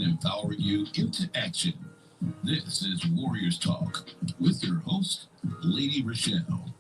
empower you into action. This is Warriors Talk with your host, Lady ReShell.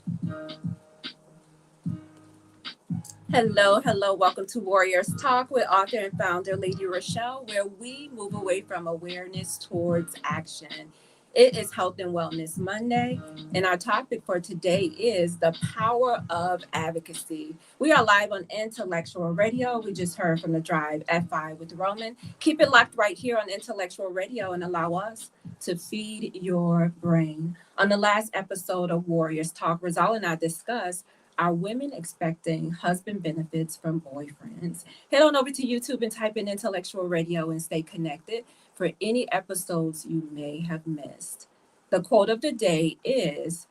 Hello. Welcome to Warriors Talk with author and founder Lady ReShell, where we move away from awareness towards action. It is Health and Wellness Monday, and our topic for today is the power of advocacy. We are live on Intellectual Radio. We just heard from the Drive at 5 with Roman. Keep it locked right here on Intellectual Radio and allow us to feed your brain. On the last episode of Warriors Talk, Rizal and I discussed, are women expecting husband benefits from boyfriends? Head on over to YouTube and type in Intellectual Radio and stay connected for any episodes you may have missed. The quote of the day is,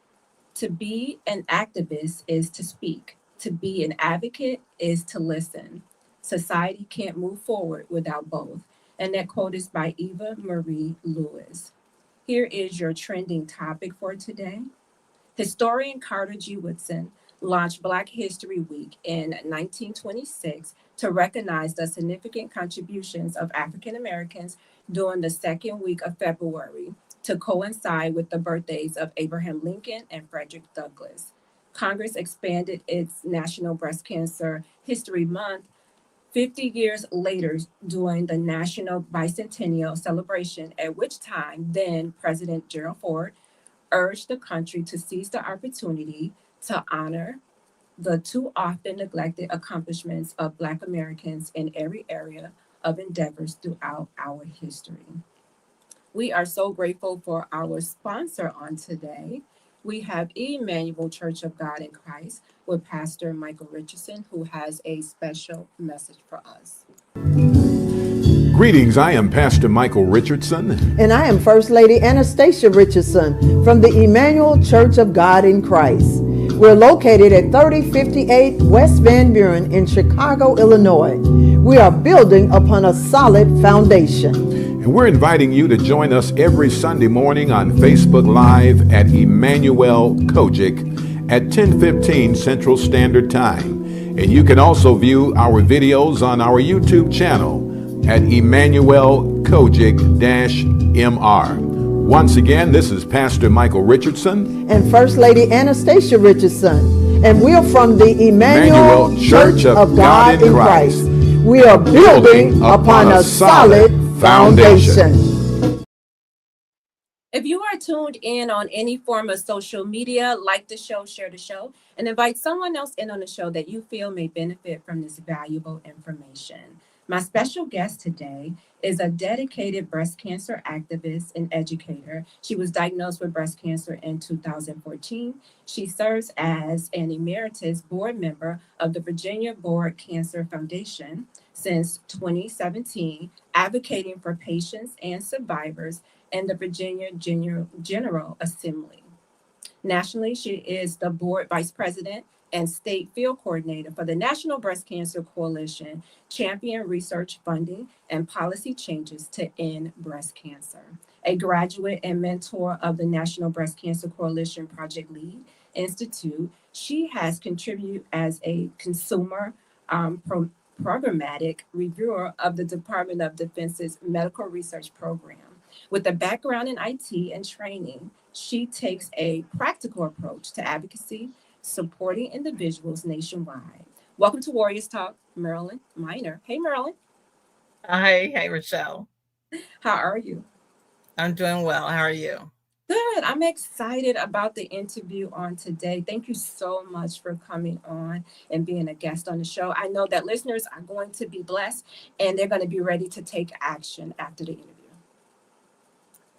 to be an activist is to speak. To be an advocate is to listen. Society can't move forward without both. And that quote is by Eva Marie Lewis. Here is your trending topic for today. Historian Carter G. Woodson launched Black History Week in 1926 to recognize the significant contributions of African Americans during the second week of February to coincide with the birthdays of Abraham Lincoln and Frederick Douglass. Congress expanded its National Breast Cancer History Month 50 years later during the National Bicentennial celebration, at which time then President Gerald Ford urged the country to seize the opportunity to honor the too often neglected accomplishments of Black Americans in every area of endeavors throughout our history. We are so grateful for our sponsor on today. We have Emmanuel Church of God in Christ with Pastor Michael Richardson, who has a special message for us. Greetings, I am Pastor Michael Richardson. And I am First Lady Anastasia Richardson from the Emmanuel Church of God in Christ. We're located at 3058 West Van Buren in Chicago, Illinois. We are building upon a solid foundation. And we're inviting you to join us every Sunday morning on Facebook Live at Emmanuel Kojic at 10:15 Central Standard Time. And you can also view our videos on our YouTube channel at Emmanuel Kojic-MR. Once again, this is Pastor Michael Richardson and First Lady Anastasia Richardson, and we're from the Emmanuel Church of God in Christ. We are building upon a solid foundation. If you are tuned in on any form of social media, like the show, share the show, and invite someone else in on the show that you feel may benefit from this valuable information. My special guest today is a dedicated breast cancer activist and educator. She was diagnosed with breast cancer in 2014. She serves as an emeritus board member of the Virginia Board Cancer Foundation since 2017, advocating for patients and survivors in the Virginia General Assembly. Nationally, she is the board vice president and state field coordinator for the National Breast Cancer Coalition, champion research funding and policy changes to end breast cancer. A graduate and mentor of the National Breast Cancer Coalition Project Lead Institute, she has contributed as a consumer programmatic reviewer of the Department of Defense's medical research program. With a background in IT and training, she takes a practical approach to advocacy, supporting individuals nationwide. Welcome to Warriors Talk, Marylinn Minor. Hey, Marylinn. Hi, ReShell. How are you? I'm doing well. How are you? Good. I'm excited about the interview on today. Thank you so much for coming on and being a guest on the show. I know that listeners are going to be blessed and they're going to be ready to take action after the interview.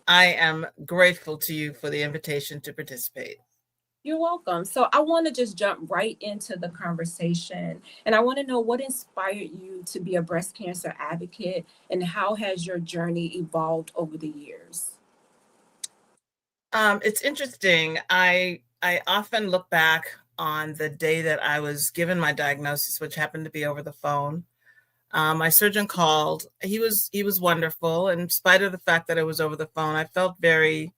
I am grateful to you for the invitation to participate. You're welcome. So I want to just jump right into the conversation. And I want to know what inspired you to be a breast cancer advocate and how has your journey evolved over the years? It's interesting. I often look back on the day that I was given my diagnosis, which happened to be over the phone. My surgeon called. He was wonderful. In spite of the fact that it was over the phone, I felt very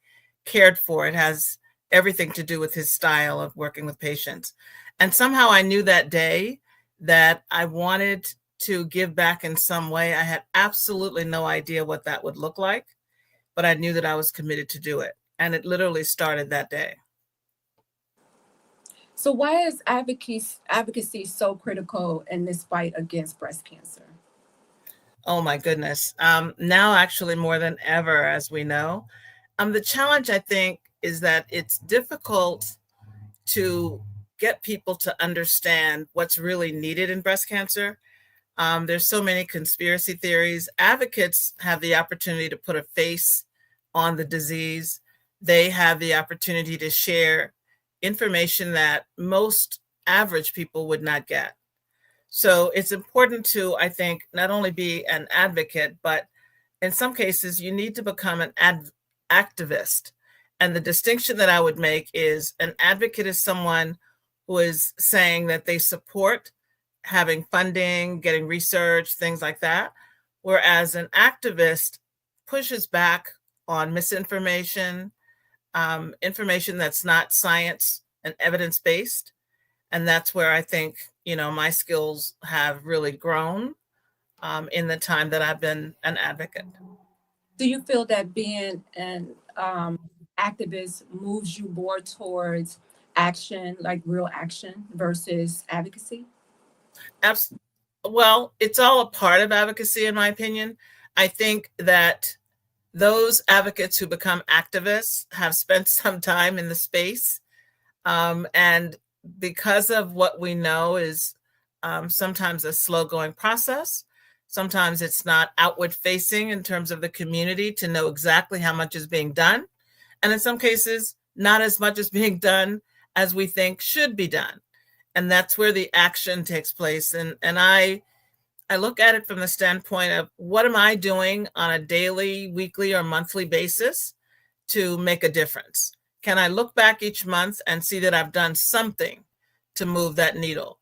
cared for. It has everything to do with his style of working with patients. And somehow I knew that day that I wanted to give back in some way. I had absolutely no idea what that would look like, but I knew that I was committed to do it. And it literally started that day. So why is advocacy so critical in this fight against breast cancer? Oh my goodness. Now actually more than ever, as we know. The challenge, I think, is that it's difficult to get people to understand what's really needed in breast cancer. There's so many conspiracy theories. Advocates have the opportunity to put a face on the disease. They have the opportunity to share information that most average people would not get. So it's important to, I think, not only be an advocate, but in some cases, you need to become an activist. And the distinction that I would make is an advocate is someone who is saying that they support having funding, getting research, things like that. Whereas an activist pushes back on misinformation, information that's not science and evidence-based. And that's where I think, my skills have really grown in the time that I've been an advocate. Do you feel that being an activist moves you more towards action, like real action versus advocacy? Well, it's all a part of advocacy, in my opinion. I think that those advocates who become activists have spent some time in the space. And because of what we know is sometimes a slow going process, sometimes it's not outward facing in terms of the community to know exactly how much is being done. And in some cases, not as much is being done as we think should be done. And that's where the action takes place. And I look at it from the standpoint of what am I doing on a daily, weekly, or monthly basis to make a difference? Can I look back each month and see that I've done something to move that needle?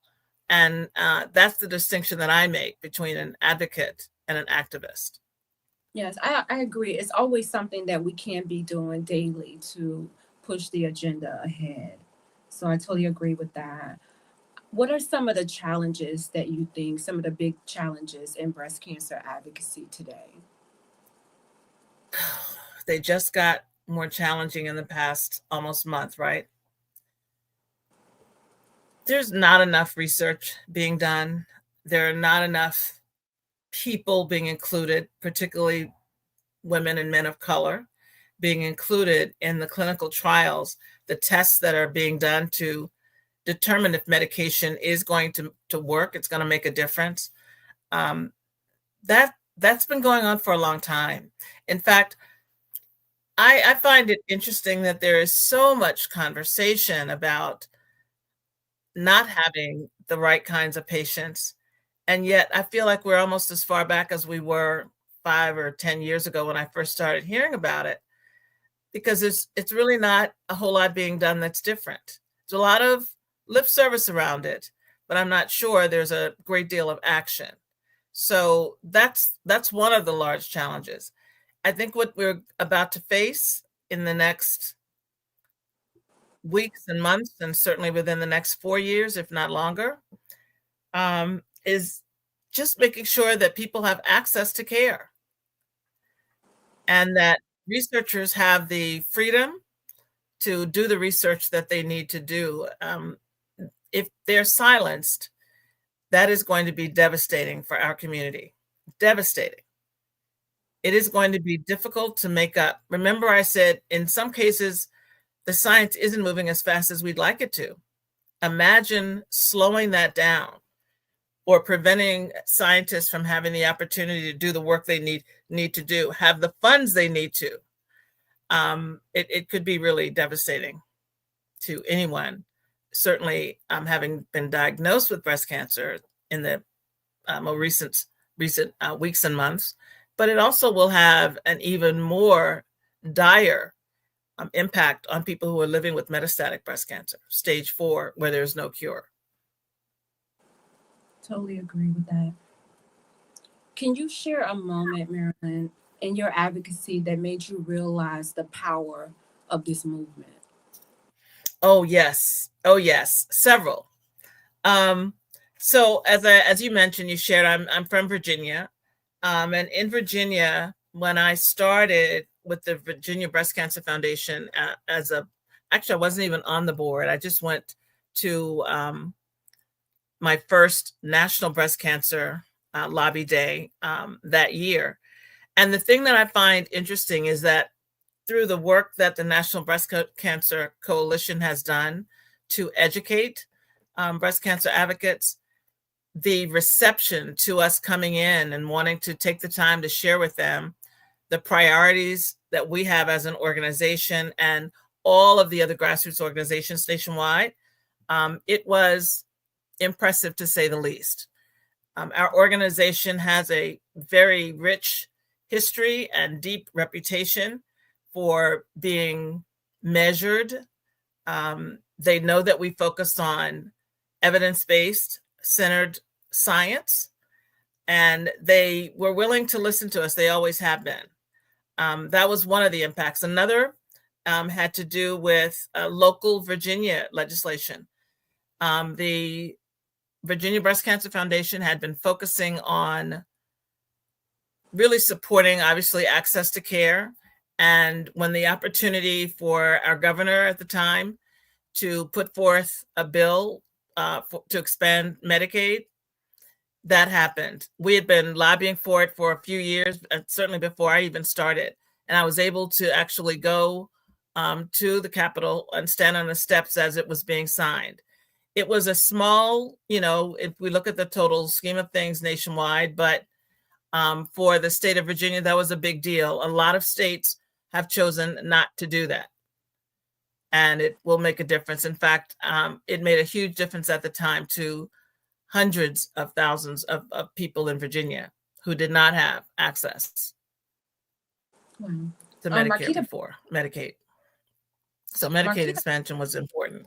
And that's the distinction that I make between an advocate and an activist. Yes, I agree. It's always something that we can be doing daily to push the agenda ahead. So I totally agree with that. What are some of the challenges that you think, some of the big challenges in breast cancer advocacy today? They just got more challenging in the past almost month, right? There's not enough research being done. There are not enough people being included, particularly women and men of color, being included in the clinical trials, the tests that are being done to determine if medication is going to work, it's going to make a difference. That's been going on for a long time. In fact, I find it interesting that there is so much conversation about not having the right kinds of patients. And yet I feel like we're almost as far back as we were 5 or 10 years ago when I first started hearing about it, because it's really not a whole lot being done that's different. There's a lot of lip service around it, but I'm not sure there's a great deal of action. So that's one of the large challenges. I think what we're about to face in the next weeks and months, and certainly within the next 4 years, if not longer, is just making sure that people have access to care and that researchers have the freedom to do the research that they need to do. If they're silenced, that is going to be devastating for our community. Devastating. It is going to be difficult to make up. Remember, I said in some cases, the science isn't moving as fast as we'd like it to. Imagine slowing that down or preventing scientists from having the opportunity to do the work they need to do, have the funds they need to. It could be really devastating to anyone. Certainly, having been diagnosed with breast cancer in the more recent weeks and months, but it also will have an even more dire impact on people who are living with metastatic breast cancer, stage 4, where there's no cure. Totally agree with that. Can you share a moment, Marylinn, in your advocacy that made you realize the power of this movement? Oh, yes. Several. So as you mentioned, you shared, I'm from Virginia. And in Virginia, when I started with the Virginia Breast Cancer Foundation actually, I wasn't even on the board. I just went to my first National Breast Cancer Lobby Day that year. And the thing that I find interesting is that through the work that the National Breast Cancer Coalition has done to educate breast cancer advocates, the reception to us coming in and wanting to take the time to share with them the priorities that we have as an organization and all of the other grassroots organizations nationwide, it was impressive to say the least. Our organization has a very rich history and deep reputation for being measured. They know that we focus on evidence-based centered science, and they were willing to listen to us. They always have been. That was one of the impacts. Another had to do with local Virginia legislation. The Virginia Breast Cancer Foundation had been focusing on really supporting, obviously, access to care. And when the opportunity for our governor at the time to put forth a bill to expand Medicaid, that happened. We had been lobbying for it for a few years, certainly before I even started. And I was able to actually go to the Capitol and stand on the steps as it was being signed. It was a small, if we look at the total scheme of things nationwide, but for the state of Virginia, that was a big deal. A lot of states have chosen not to do that. And it will make a difference. In fact, it made a huge difference at the time to hundreds of thousands of people in Virginia who did not have access to Medicare before Medicaid. So Medicaid expansion was important.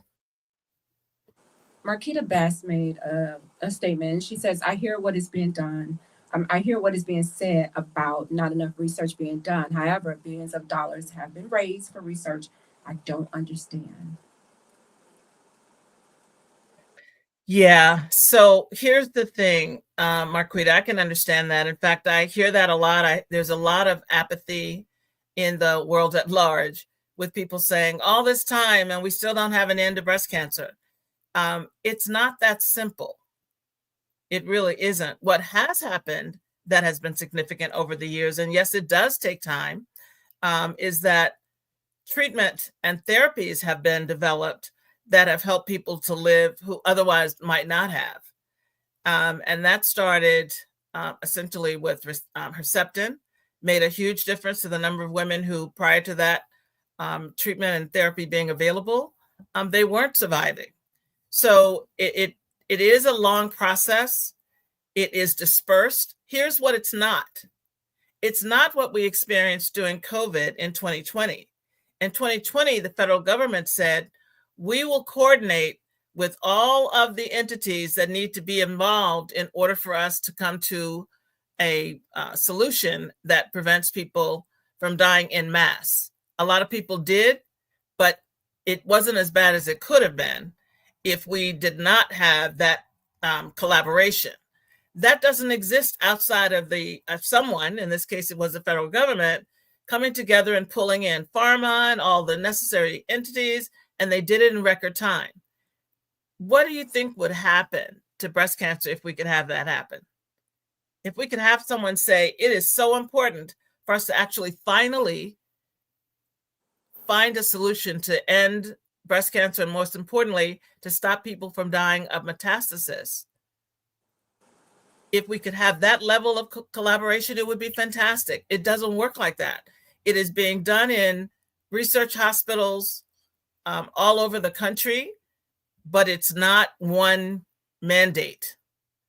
Marquita Bass made a statement. She says, I hear what is being done. I hear what is being said about not enough research being done. However, billions of dollars have been raised for research. I don't understand. Yeah. So here's the thing, Marquita, I can understand that. In fact, I hear that a lot. There's a lot of apathy in the world at large with people saying all this time and we still don't have an end to breast cancer. It's not that simple. It really isn't. What has happened that has been significant over the years, and yes, it does take time, is that treatment and therapies have been developed that have helped people to live who otherwise might not have. And that started essentially with Herceptin, made a huge difference to the number of women who, prior to that treatment and therapy being available, they weren't surviving. So it is a long process. It is dispersed. Here's what it's not. It's not what we experienced during COVID in 2020. In 2020, the federal government said, we will coordinate with all of the entities that need to be involved in order for us to come to a solution that prevents people from dying en masse. A lot of people did, but it wasn't as bad as it could have been if we did not have that collaboration. That doesn't exist outside of someone, in this case, it was the federal government, coming together and pulling in pharma and all the necessary entities, and they did it in record time. What do you think would happen to breast cancer if we could have that happen? If we could have someone say, it is so important for us to actually finally find a solution to end breast cancer, and most importantly, to stop people from dying of metastasis. If we could have that level of collaboration, it would be fantastic. It doesn't work like that. It is being done in research hospitals all over the country, but it's not one mandate.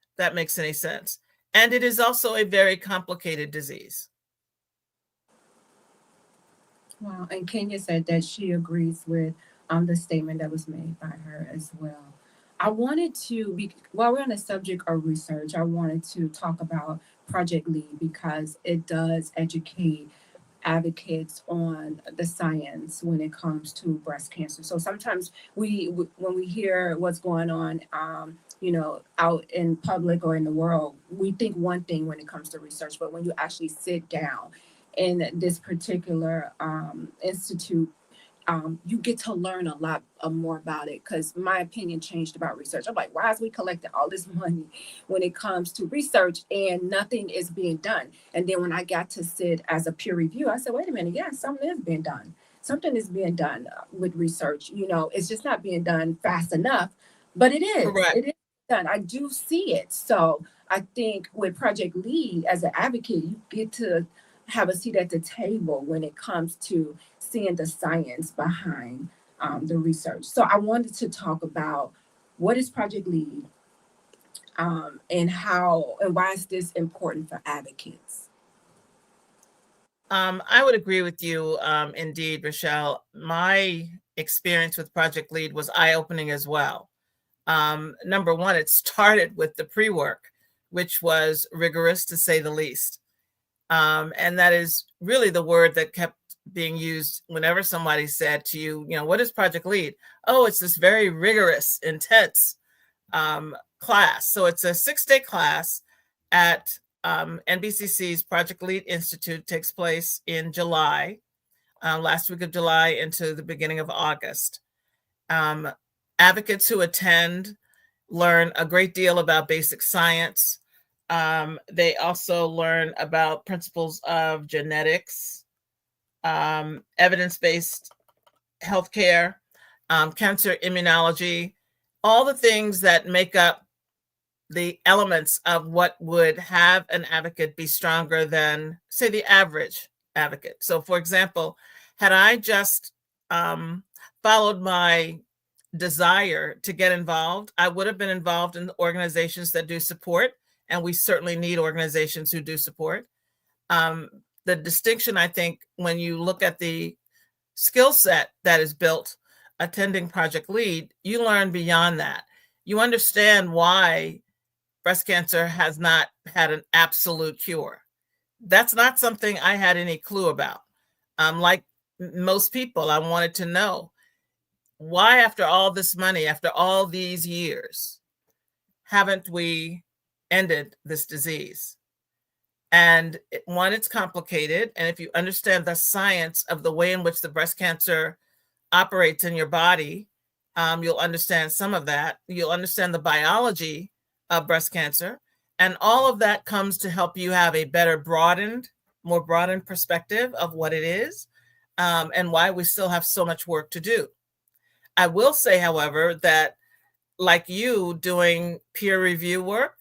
If that makes any sense. And it is also a very complicated disease. Wow. And Kenya said that she agrees with the statement that was made by her as well. I wanted to, while we're on the subject of research, I wanted to talk about Project Lead because it does educate advocates on the science when it comes to breast cancer. So sometimes when we hear what's going on, out in public or in the world, we think one thing when it comes to research, but when you actually sit down in this particular institute, you get to learn a lot more about it, because my opinion changed about research. I'm like, why is we collecting all this money when it comes to research and nothing is being done? And then when I got to sit as a peer review, I said, wait a minute, yeah, something is being done. Something is being done with research. It's just not being done fast enough, but it is. Correct. It is done. I do see it. So I think with Project Lead, as an advocate, you get to have a seat at the table when it comes to seeing the science behind the research. So I wanted to talk about what is Project Lead, and why is this important for advocates? I would agree with you, indeed, ReShell. My experience with Project Lead was eye-opening as well. Number one, it started with the pre-work, which was rigorous to say the least. And that is really the word that kept being used whenever somebody said to you, what is Project Lead? Oh, it's this very rigorous, intense class. So it's a 6-day class at NBCC's Project Lead Institute. Takes place in July, last week of July into the beginning of August. Advocates who attend learn a great deal about basic science. They also learn about principles of genetics, evidence-based healthcare, cancer immunology, all the things that make up the elements of what would have an advocate be stronger than, say, the average advocate. So, for example, had I just followed my desire to get involved, I would have been involved in organizations that do support, and we certainly need organizations who do support. The distinction, I think, when you look at the skill set that is built attending Project Lead, you learn beyond that. You understand why breast cancer has not had an absolute cure. That's not something I had any clue about. Like most people, I wanted to know why, after all this money, after all these years, haven't we ended this disease? And one, it's complicated. And if you understand the science of the way in which the breast cancer operates in your body, you'll understand some of that. You'll understand the biology of breast cancer. And all of that comes to help you have a better more broadened perspective of what it is, and why we still have so much work to do. I will say, however, that like you doing peer review work,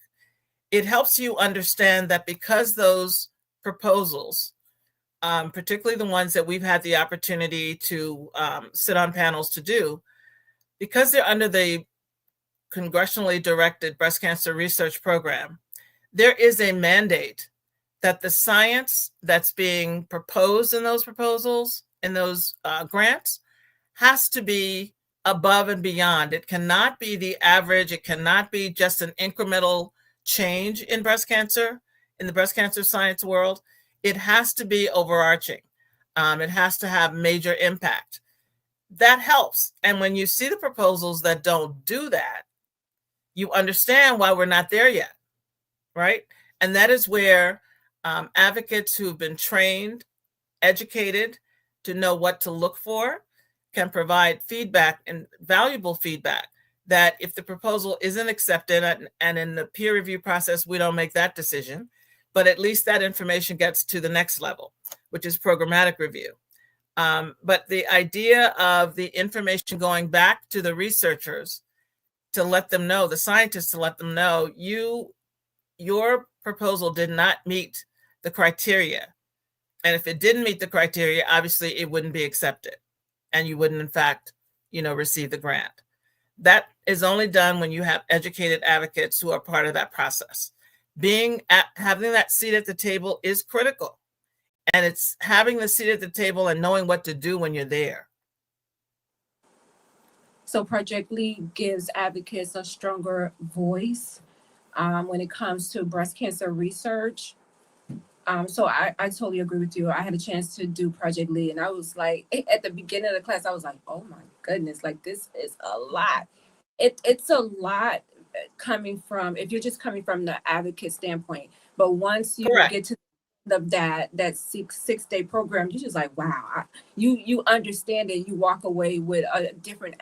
it helps you understand that because those proposals, particularly the ones that we've had the opportunity to sit on panels to do, because they're under the congressionally directed breast cancer research program, there is a mandate that the science that's being proposed in those proposals, in those grants, has to be above and beyond. It cannot be the average. It cannot be just an incremental change in breast cancer, in the breast cancer science world. It has to be overarching. It has to have major impact. That helps. And when you see the proposals that don't do that, you understand why we're not there yet, right? And that is where advocates who've been trained, educated to know what to look for, can provide feedback, and valuable feedback, that if the proposal isn't accepted and in the peer review process, we don't make that decision, but at least that information gets to the next level, which is programmatic review. But the idea of the information going back to the researchers to let them know, the scientists to let them know, your proposal did not meet the criteria. And if it didn't meet the criteria, obviously it wouldn't be accepted. And you wouldn't, in fact, receive the grant. That is only done when you have educated advocates who are part of that process. Having that seat at the table is critical. And it's having the seat at the table and knowing what to do when you're there. So Project Lead gives advocates a stronger voice when it comes to breast cancer research. So I totally agree with you. I had a chance to do Project Lead, and I was like, at the beginning of the class, I was like, oh my goodness, like this is a lot. It's a lot coming from, if you're just coming from the advocate standpoint. But once you Correct. get to that 6 day program, you're just like, wow, you understand it. You walk away with a different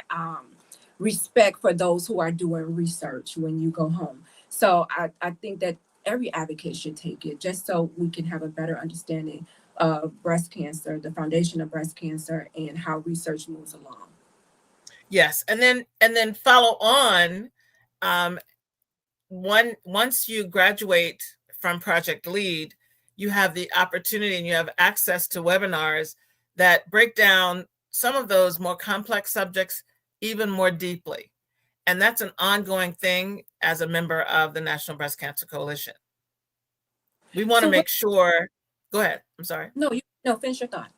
respect for those who are doing research when you go home. So I think that every advocate should take it, just so we can have a better understanding of breast cancer, the foundation of breast cancer, and how research moves along. Yes, and then follow on. Once you graduate from Project Lead, you have the opportunity and you have access to webinars that break down some of those more complex subjects even more deeply. And that's an ongoing thing as a member of the National Breast Cancer Coalition. We want to make sure, go ahead, I'm sorry. No, finish your thought.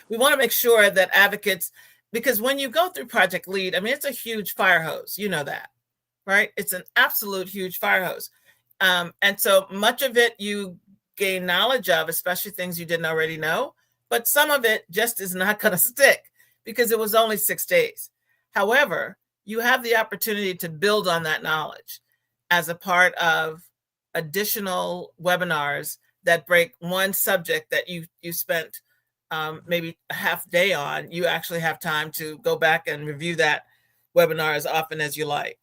We want to make sure that advocates, because when you go through Project Lead, I mean, it's a huge fire hose, you know that, right? It's an absolute huge fire hose. And so much of it you gain knowledge of, especially things you didn't already know, but some of it just is not going to stick because it was only 6 days. However, you have the opportunity to build on that knowledge as a part of additional webinars that break one subject that you spent maybe a half day on. You actually have time to go back and review that webinar as often as you like.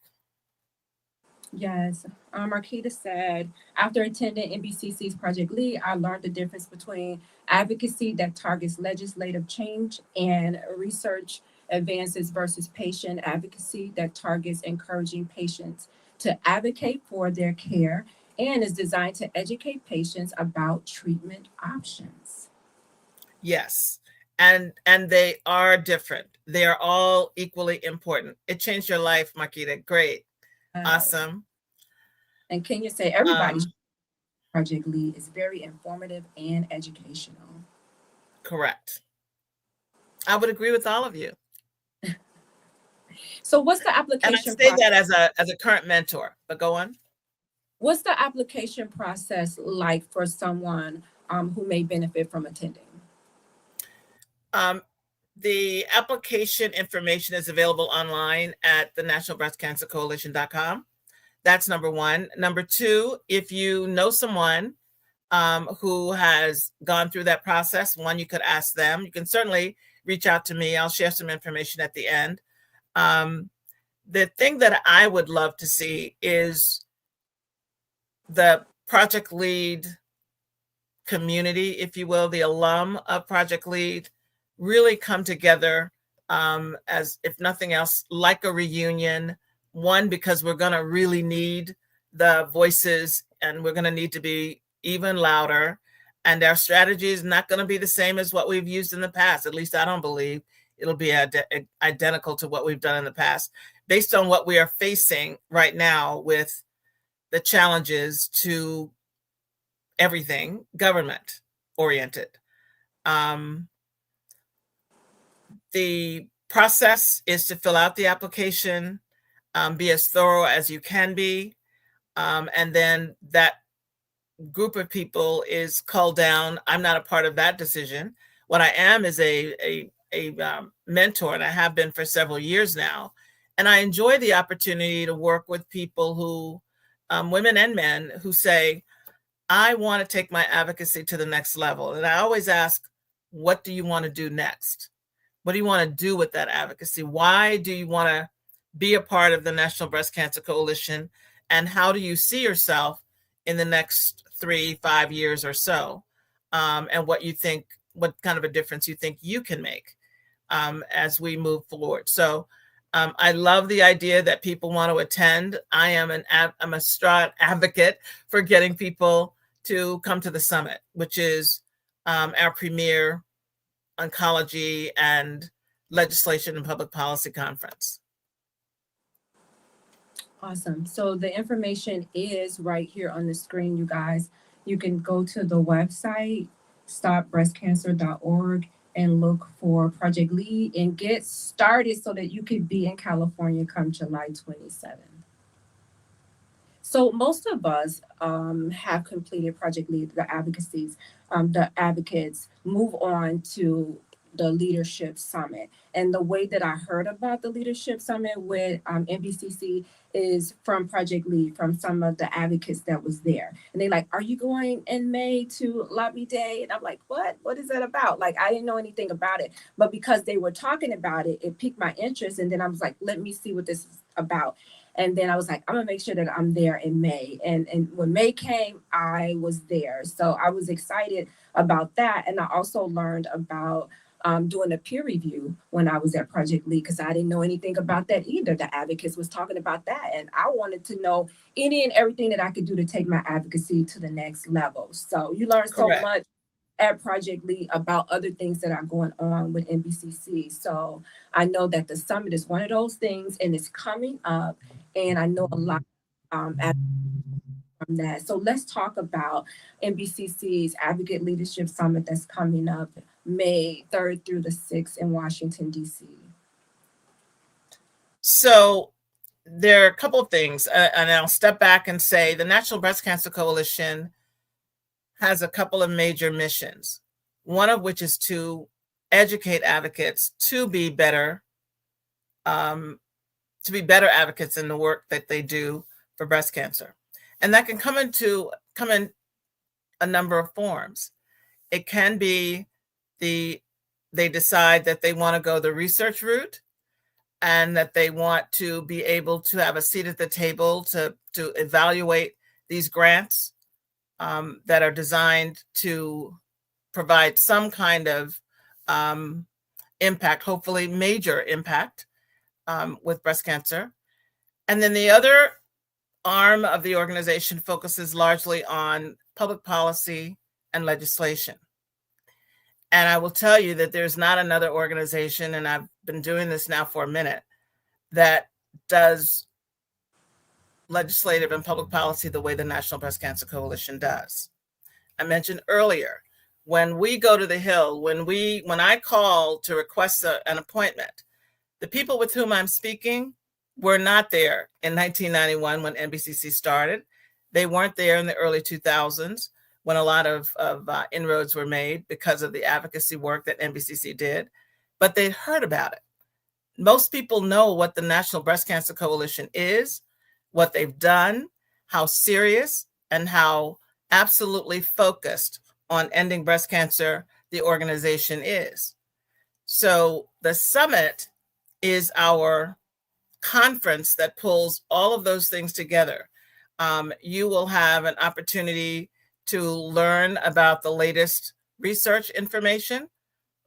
Yes. Marquita said, after attending NBCC's Project Lead, I learned the difference between advocacy that targets legislative change and research advances versus patient advocacy that targets encouraging patients to advocate for their care and is designed to educate patients about treatment options. Yes. And they are different. They are all equally important. It changed your life, Marquita. Great. Awesome. And Kenya said, everybody's Project Lead is very informative and educational. Correct. I would agree with all of you. So what's the application process? And I say that as a current mentor, but go on. What's the application process like for someone who may benefit from attending? The application information is available online at the nationalbreastcancercoalition.com. That's number one. Number two, if you know someone who has gone through that process, one, you could ask them. You can certainly reach out to me. I'll share some information at the end. The thing that I would love to see is the Project Lead community, if you will, the alum of Project Lead, really come together as, if nothing else, like a reunion. One, because we're going to really need the voices and we're going to need to be even louder. And our strategy is not going to be the same as what we've used in the past. At least I don't believe it'll be identical to what we've done in the past, based on what we are facing right now with the challenges to everything government oriented. The process is to fill out the application, be as thorough as you can be. And then that group of people is culled down. I'm not a part of that decision. What I am is a mentor, and I have been for several years now. And I enjoy the opportunity to work with people who, women and men, who say, I want to take my advocacy to the next level. And I always ask, what do you want to do next? What do you want to do with that advocacy? Why do you want to be a part of the National Breast Cancer Coalition? And how do you see yourself in the next 3-5 years or so? And what you think, what kind of a difference you think you can make as we move forward. So I love the idea that people want to attend. I'm a strong advocate for getting people to come to the summit, which is our premier oncology and legislation and public policy conference. Awesome. So the information is right here on the screen, you guys. You can go to the website, stopbreastcancer.org, and look for Project Lead and get started so that you could be in California come July 27th. So most of us have completed Project Lead, the advocates move on to the Leadership Summit. And the way that I heard about the Leadership Summit with NBCC is from Project Lead, from some of the advocates that was there. And they like, are you going in May to Lobby Day? And I'm like, what? What is that about? Like, I didn't know anything about it. But because they were talking about it, it piqued my interest. And then I was like, let me see what this is about. And then I was like, I'm gonna make sure that I'm there in May. And when May came, I was there. So I was excited about that. And I also learned about doing a peer review when I was at Project Lead, because I didn't know anything about that either. The advocates was talking about that. And I wanted to know any and everything that I could do to take my advocacy to the next level. So you learn so Correct. much at Project Lead about other things that are going on with NBCC. So I know that the summit is one of those things, and it's coming up, and I know a lot from that. So let's talk about NBCC's Advocate Leadership Summit that's coming up May 3rd through the 6th in Washington, D.C. So there are a couple of things, and I'll step back and say the National Breast Cancer Coalition has a couple of major missions, one of which is to educate advocates to be better advocates in the work that they do for breast cancer. And that can come in a number of forms. It can be they decide that they want to go the research route, and that they want to be able to have a seat at the table to evaluate these grants that are designed to provide some kind of impact, hopefully major impact with breast cancer. And then the other arm of the organization focuses largely on public policy and legislation. And I will tell you that there's not another organization, and I've been doing this now for a minute, that does legislative and public policy the way the National Breast Cancer Coalition does. I mentioned earlier, when we go to the Hill, when I call to request an appointment, the people with whom I'm speaking were not there in 1991 when NBCC started. They weren't there in the early 2000s when a lot of inroads were made because of the advocacy work that NBCC did, but they'd heard about it. Most people know what the National Breast Cancer Coalition is, what they've done, how serious and how absolutely focused on ending breast cancer the organization is. So the summit is our conference that pulls all of those things together. You will have an opportunity to learn about the latest research information,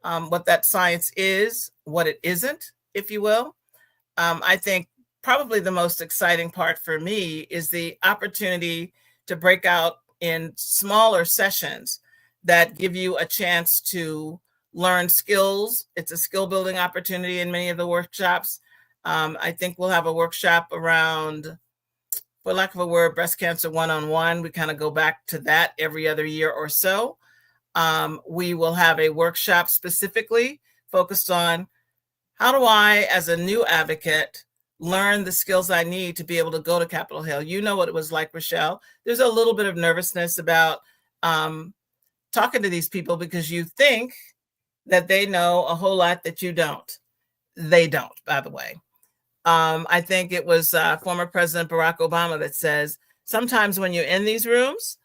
what that science is, what it isn't, if you will. I think probably the most exciting part for me is the opportunity to break out in smaller sessions that give you a chance to learn skills. It's a skill building opportunity in many of the workshops. I think we'll have a workshop around, for lack of a word, breast cancer one-on-one. We kind of go back to that every other year or so. We will have a workshop specifically focused on how do I, as a new advocate, learn the skills I need to be able to go to Capitol Hill. You know what it was like, ReShell. There's a little bit of nervousness about talking to these people because you think that they know a whole lot that you don't. They don't, by the way. I think it was former President Barack Obama that says, sometimes when you're in these rooms,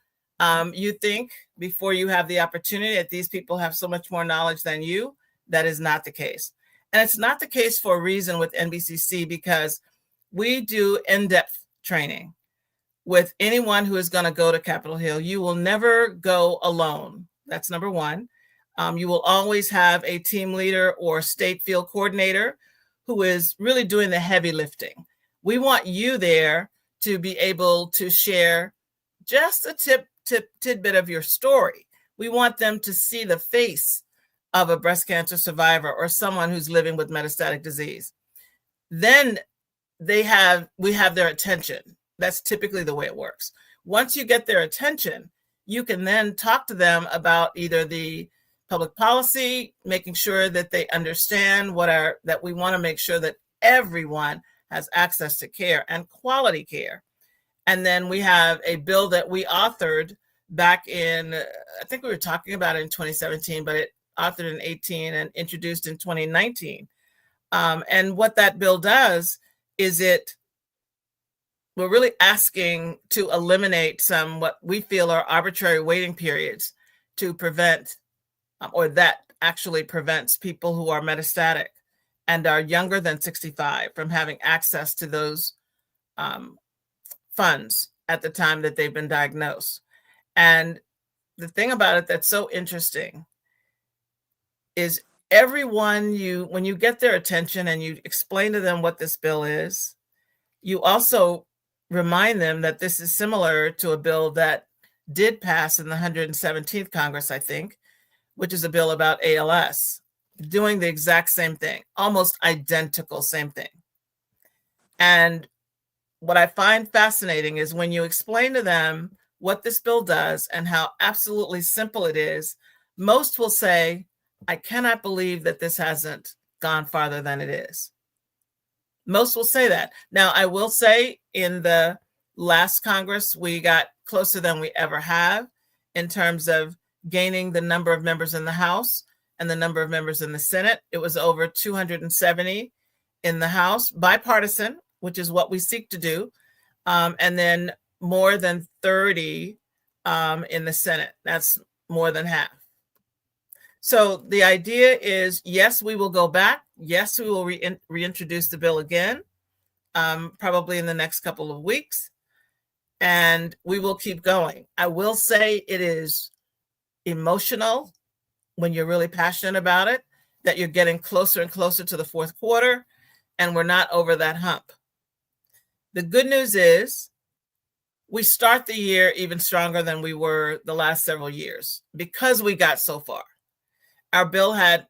you think before you have the opportunity that these people have so much more knowledge than you. That is not the case. And it's not the case for a reason with NBCC, because we do in-depth training with anyone who is going to go to Capitol Hill. You will never go alone. That's number one. You will always have a team leader or state field coordinator who is really doing the heavy lifting. We want you there to be able to share just a tidbit of your story. We want them to see the face of a breast cancer survivor or someone who's living with metastatic disease. Then we have their attention. That's typically the way it works. Once you get their attention, you can then talk to them about either the public policy, making sure that they understand that we want to make sure that everyone has access to care and quality care. And then we have a bill that we authored back in, I think we were talking about it in 2017, but it authored in 18 and introduced in 2019. And what that bill does is we're really asking to eliminate some what we feel are arbitrary waiting periods to prevent, or that actually prevents people who are metastatic and are younger than 65 from having access to those funds at the time that they've been diagnosed. And the thing about it that's so interesting is everyone when you get their attention and you explain to them what this bill is, you also remind them that this is similar to a bill that did pass in the 117th Congress, I think, which is a bill about ALS, doing the exact same thing, almost identical same thing. And what I find fascinating is when you explain to them what this bill does and how absolutely simple it is, most will say, I cannot believe that this hasn't gone farther than it is. Most will say that. Now, I will say in the last Congress, we got closer than we ever have in terms of gaining the number of members in the House and the number of members in the Senate. It was over 270 in the House, bipartisan, which is what we seek to do, and then more than 30 in the Senate. That's more than half. So the idea is, yes, we will go back. Yes, we will reintroduce the bill again, probably in the next couple of weeks, and we will keep going. I will say it is emotional when you're really passionate about it, that you're getting closer and closer to the fourth quarter, and we're not over that hump. The good news is we start the year even stronger than we were the last several years because we got so far. Our bill had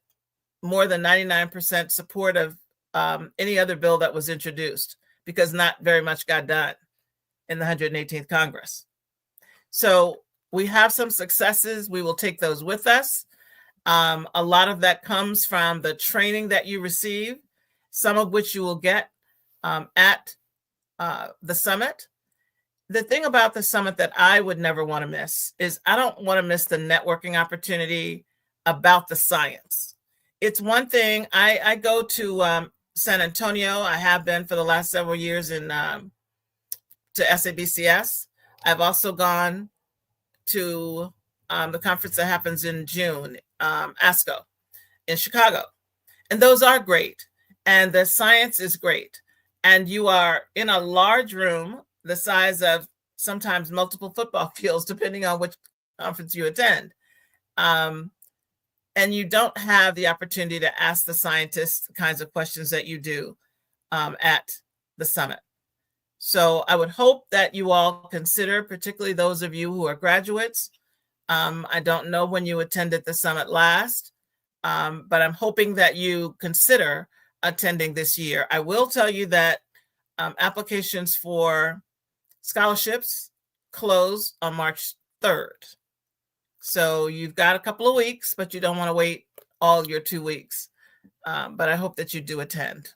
more than 99% support of any other bill that was introduced because not very much got done in the 118th Congress. So we have some successes. We will take those with us. A lot of that comes from the training that you receive, some of which you will get at the summit. The thing about the summit that I would never want to miss is I don't want to miss the networking opportunity about the science. It's one thing, I go to San Antonio. I have been for the last several years to SABCS. I've also gone to the conference that happens in June, ASCO in Chicago. And those are great. And the science is great. And you are in a large room the size of sometimes multiple football fields, depending on which conference you attend. And you don't have the opportunity to ask the scientists the kinds of questions that you do at the summit. So I would hope that you all consider, particularly those of you who are graduates. I don't know when you attended the summit last, but I'm hoping that you consider attending this year. I will tell you that applications for scholarships close on March 3rd. So you've got a couple of weeks, but you don't want to wait all your 2 weeks. But I hope that you do attend.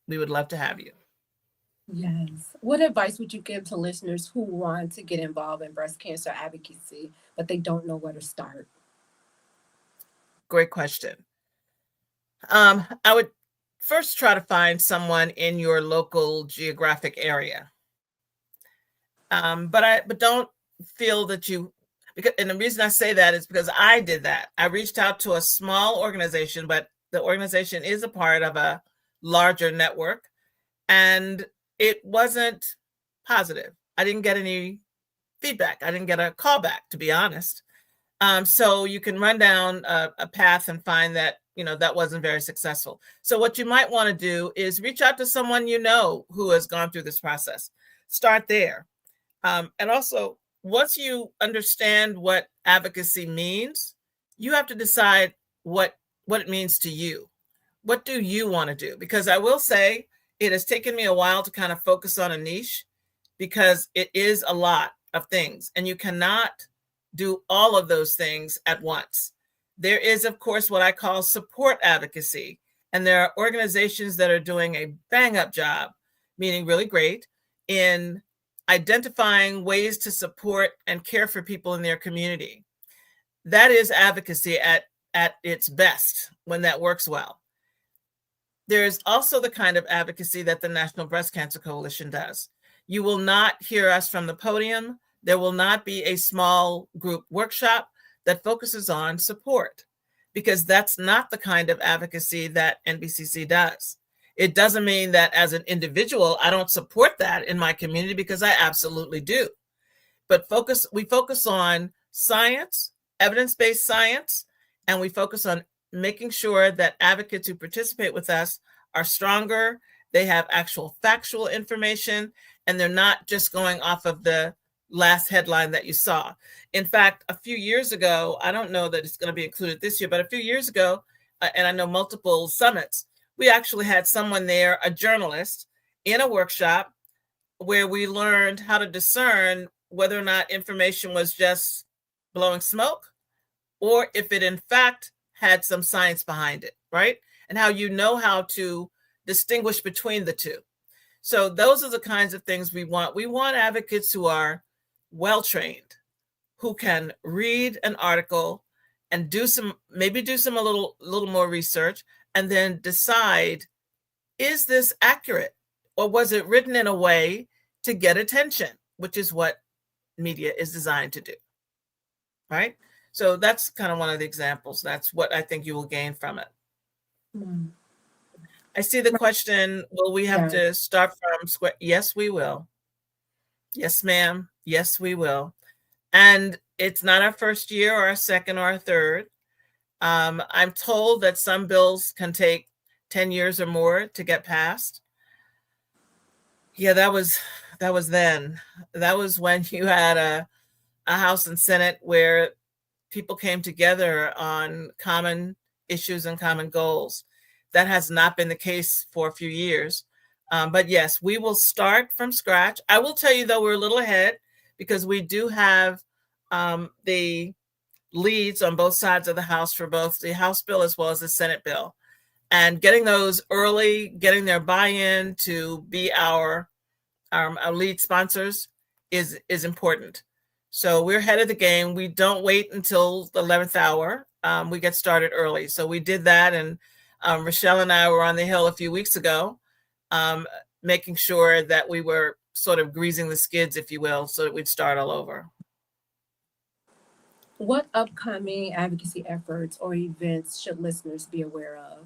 We would love to have you. Yes. What advice would you give to listeners who want to get involved in breast cancer advocacy, but they don't know where to start? Great question. I would first try to find someone in your local geographic area. But don't feel that and the reason I say that is because I did that. I reached out to a small organization, but the organization is a part of a larger network, and it wasn't positive. I didn't get any feedback. I didn't get a call back, to be honest. So you can run down a path and find that, that wasn't very successful. So what you might want to do is reach out to someone who has gone through this process. Start there. And also, once you understand what advocacy means, you have to decide what it means to you. What do you want to do? Because I will say it has taken me a while to kind of focus on a niche because it is a lot of things and you cannot do all of those things at once. There is, of course, what I call support advocacy. And there are organizations that are doing a bang up job, meaning really great, in identifying ways to support and care for people in their community. That is advocacy at its best when that works well. There's also the kind of advocacy that the National Breast Cancer Coalition does. You will not hear us from the podium. There will not be a small group workshop that focuses on support, because that's not the kind of advocacy that NBCC does. It doesn't mean that as an individual, I don't support that in my community, because I absolutely do. But we focus on science, evidence-based science, and we focus on making sure that advocates who participate with us are stronger, they have actual factual information, and they're not just going off of the last headline that you saw. In fact, a few years ago, I don't know that it's going to be included this year, but a few years ago, and I know multiple summits, we actually had someone there, a journalist, in a workshop where we learned how to discern whether or not information was just blowing smoke, or if it in fact had some science behind it, right? And how how to distinguish between the two. So those are the kinds of things we want. We want advocates who are well-trained, who can read an article and maybe do a little more research, and then decide, is this accurate? Or was it written in a way to get attention, which is what media is designed to do, right? So that's kind of one of the examples. That's what I think you will gain from it. I see the question, will we have to start from square? Yes, we will. Yes, ma'am. Yes, we will. And it's not our first year or our second or our third. I'm told that some bills can take 10 years or more to get passed. Yeah, that was then. That was when you had a House and Senate where people came together on common issues and common goals. That has not been the case for a few years. But yes, we will start from scratch. I will tell you, though, we're a little ahead because we do have the leads on both sides of the House for both the House bill as well as the Senate bill. And getting those early, getting their buy-in to be our lead sponsors is important. So we're ahead of the game. We don't wait until the 11th hour. We get started early. So we did that. And ReShell and I were on the Hill a few weeks ago, making sure that we were sort of greasing the skids, if you will, so that we'd start all over. What upcoming advocacy efforts or events should listeners be aware of?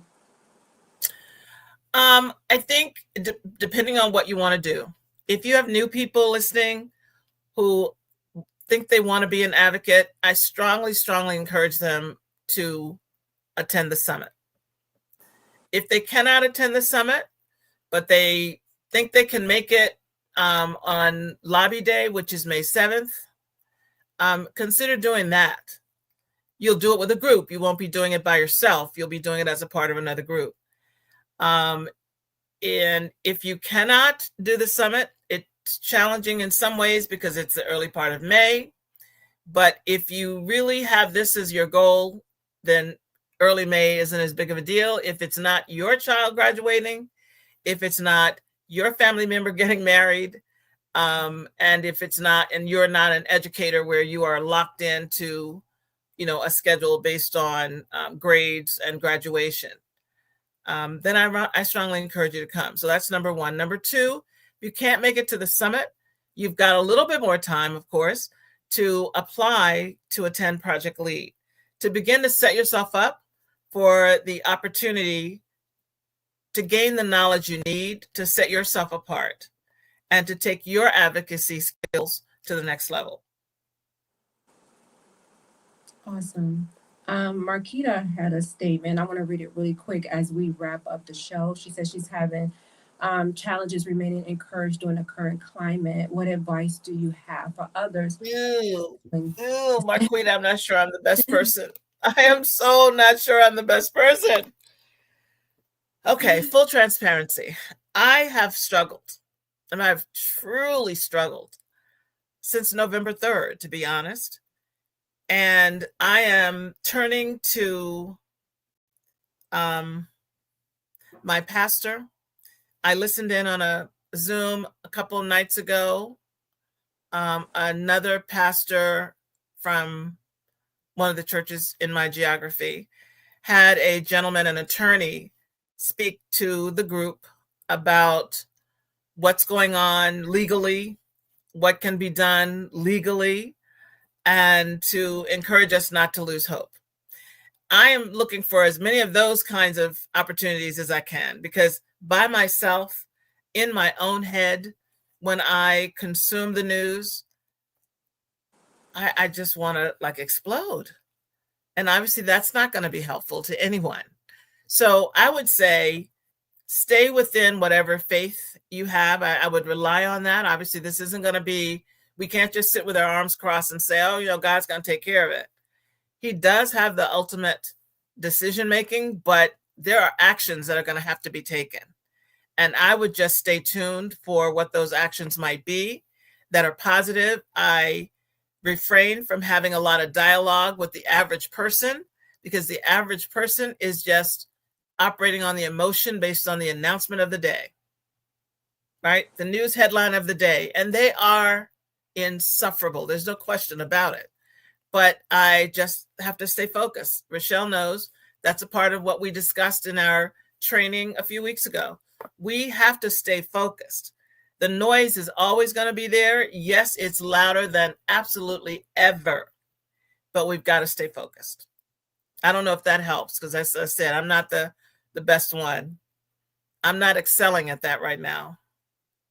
I think depending on what you want to do, if you have new people listening who think they want to be an advocate, I strongly encourage them to attend the summit. If they cannot attend the summit, but they think they can make it on Lobby Day, which is May 7th, consider doing that. You'll do it with a group. You won't be doing it by yourself. You'll be doing it as a part of another group. And if you cannot do the summit, it's challenging in some ways because it's the early part of May. But if you really have this as your goal, then early May isn't as big of a deal. If it's not your child graduating, if it's not your family member getting married, and if it's not, and you're not an educator where you are locked into, a schedule based on grades and graduation, then I strongly encourage you to come. So that's number one. Number two, if you can't make it to the summit, you've got a little bit more time, of course, to apply to attend Project Lead, to begin to set yourself up for the opportunity to gain the knowledge you need to set yourself apart and to take your advocacy skills to the next level. Awesome. Marquita had a statement. I want to read it really quick as we wrap up the show. She says she's having challenges remaining encouraged during the current climate. What advice do you have for others? Marquita, I'm not sure I'm the best person. I am so not sure I'm the best person. Okay, full transparency. I have struggled, and I've truly struggled since November 3rd, to be honest. And I am turning to my pastor. I listened in on a Zoom a couple of nights ago Another pastor from one of the churches in my geography had a gentleman, an attorney, speak to the group about what's going on legally, what can be done legally, and to encourage us not to lose hope. I am looking for as many of those kinds of opportunities as I can, because by myself, in my own head, when I consume the news, I just want to like explode. And obviously that's not going to be helpful to anyone. So I would say stay within whatever faith you have. I would rely on that. Obviously this isn't going to be, we can't just sit with our arms crossed and say, oh, you know, God's going to take care of it. He does have the ultimate decision making, but there are actions that are going to have to be taken. And I would just stay tuned for what those actions might be that are positive. I refrain from having a lot of dialogue with the average person, because the average person is just operating on the emotion based on the announcement of the day, right? The news headline of the day, and they are insufferable. There's no question about it. But I just have to stay focused. ReShell knows that's a part of what we discussed in our training a few weeks ago. We have to stay focused. The noise is always going to be there. Yes, it's louder than absolutely ever, but we've got to stay focused. I don't know if that helps, because as I said, I'm not the best one. I'm not excelling at that right now.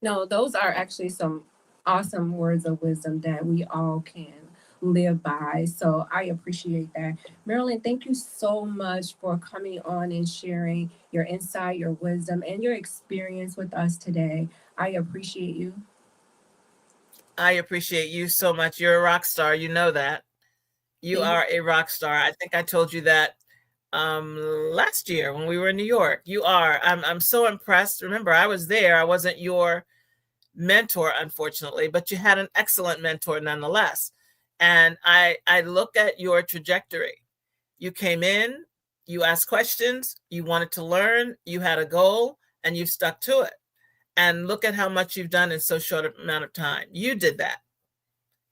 No, those are actually some awesome words of wisdom that we all can live by. So I appreciate that. Marylinn, thank you so much for coming on and sharing your insight, your wisdom, and your experience with us today. I appreciate you. I appreciate you so much. You're a rock star. You know that. You are a rock star. I think I told you that last year when we were in New York. You are. I'm so impressed. Remember, I was there. I wasn't your mentor, unfortunately, but you had an excellent mentor nonetheless. And I look at your trajectory. You came in, you asked questions, you wanted to learn, you had a goal, and you've stuck to it. And look at how much you've done in so short an amount of time. You did that.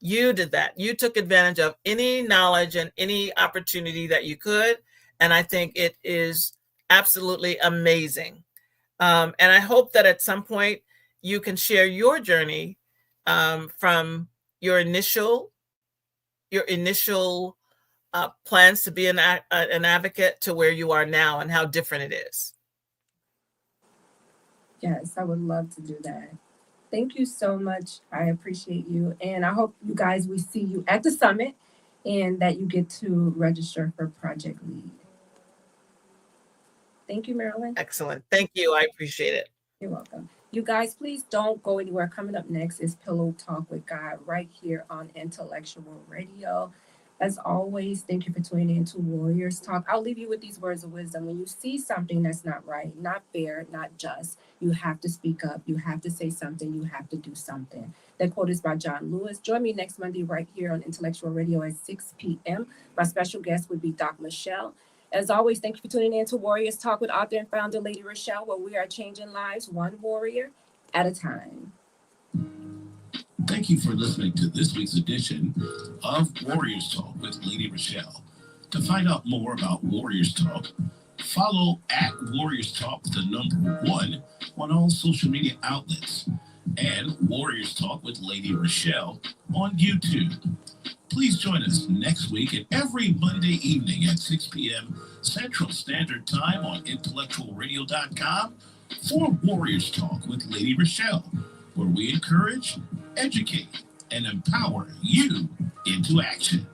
You did that. You took advantage of any knowledge and any opportunity that you could. And I think it is absolutely amazing. And I hope that at some point you can share your journey from your initial plans to be an advocate to where you are now and how different it is. Yes, I would love to do that. Thank you so much. I appreciate you. And I hope you guys, we see you at the summit and that you get to register for Project Lead. Thank you, Marylinn. Excellent. Thank you. I appreciate it. You're welcome. You guys, please don't go anywhere. Coming up next is Pillow Talk with God right here on Intellectual Radio. As always, thank you for tuning in to Warriors Talk. I'll leave you with these words of wisdom. When you see something that's not right, not fair, not just, you have to speak up. You have to say something. You have to do something. That quote is by John Lewis. Join me next Monday right here on Intellectual Radio at 6 p.m. My special guest would be Doc Michelle. As always, thank you for tuning in to Warriors Talk with author and founder Lady ReShell, where we are changing lives one warrior at a time. Thank you for listening to this week's edition of Warriors Talk with Lady ReShell. To find out more about Warriors Talk, follow at Warriors Talk, the number 1, on all social media outlets, and Warriors Talk with Lady ReShell on YouTube. Please join us next week and every Monday evening at 6 p.m. Central Standard Time on intellectualradio.com for Warriors Talk with Lady ReShell, where we encourage, educate, and empower you into action.